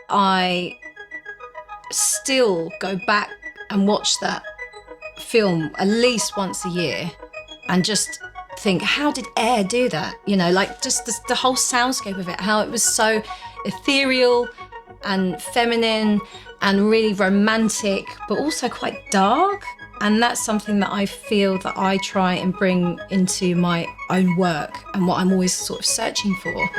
I still go back and watch that film at least once a year and just think, how did Air do that? You know, like just the whole soundscape of it, how it was so ethereal and feminine and really romantic, but also quite dark. And that's something that I feel that I try and bring into my own work and what I'm always sort of searching for.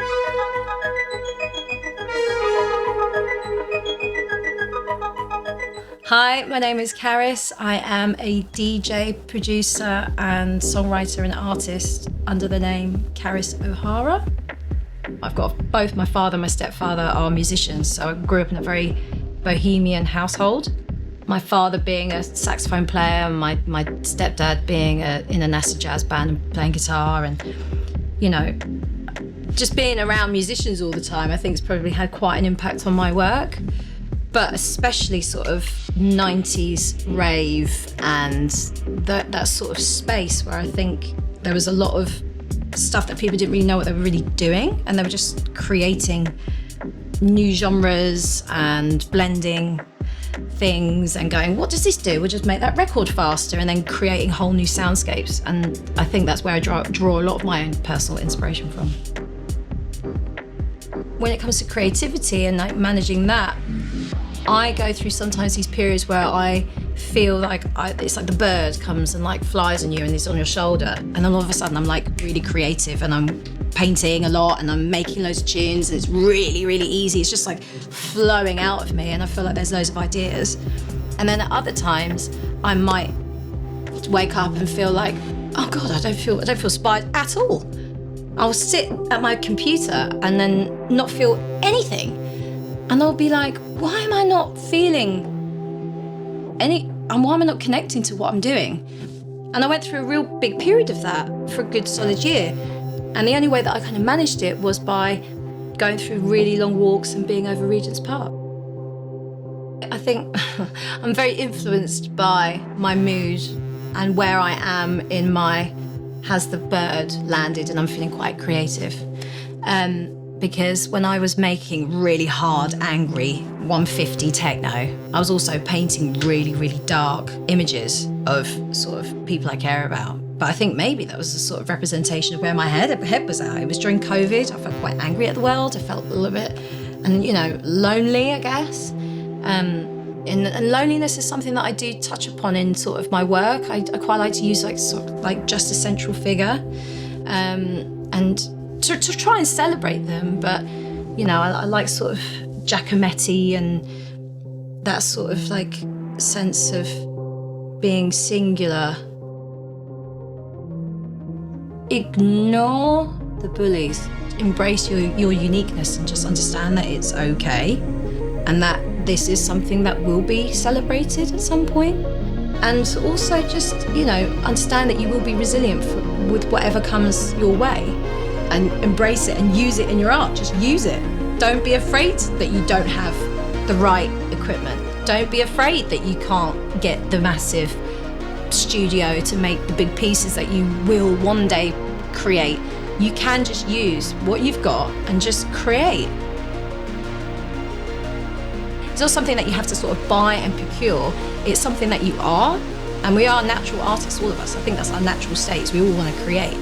Hi, my name is Karis. I am a DJ, producer and songwriter and artist under the name Karis O'Hara. I've got both my father and my stepfather are musicians, so I grew up in a very bohemian household. My father being a saxophone player, and my stepdad being in a NASA jazz band and playing guitar, and you know, just being around musicians all the time, I think it's probably had quite an impact on my work. But especially sort of 90s rave and that sort of space where I think there was a lot of stuff that people didn't really know what they were really doing, and they were just creating new genres and blending things and going, what does this do? We'll just make that record faster, and then creating whole new soundscapes. And I think that's where I draw a lot of my own personal inspiration from. When it comes to creativity and like managing that, I go through sometimes these periods where I feel like it's like the bird comes and like flies on you and is on your shoulder, and then all of a sudden I'm like really creative and I'm painting a lot and I'm making loads of tunes, and it's really, really easy. It's just like flowing out of me, and I feel like there's loads of ideas. And then at other times I might wake up and feel like, oh God, I don't feel inspired at all. I'll sit at my computer and then not feel anything. And I'll be like, why am I not feeling and why am I not connecting to what I'm doing? And I went through a real big period of that for a good solid year. And the only way that I kind of managed it was by going through really long walks and being over Regent's Park. I think I'm very influenced by my mood and where I am in my, has the bird landed, and I'm feeling quite creative. Because when I was making really hard, angry 150 techno, I was also painting really, really dark images of sort of people I care about. But I think maybe that was a sort of representation of where my head was at. It was during COVID. I felt quite angry at the world. I felt a little bit, and you know, lonely, I guess. And loneliness is something that I do touch upon in sort of my work. I quite like to use like sort of like just a central figure, and to try and celebrate them. But you know, I like sort of Giacometti and that sort of like sense of being singular. Ignore the bullies. Embrace your uniqueness and just understand that it's okay, and that this is something that will be celebrated at some point. And also just, you know, understand that you will be resilient with whatever comes your way, and embrace it and use it in your art. Just use it. Don't be afraid that you don't have the right equipment. Don't be afraid that you can't get the massive studio to make the big pieces that you will one day create. You can just use what you've got and just create. It's not something that you have to sort of buy and procure. It's something that you are, and we are natural artists, all of us. I think that's our natural states. We all want to create.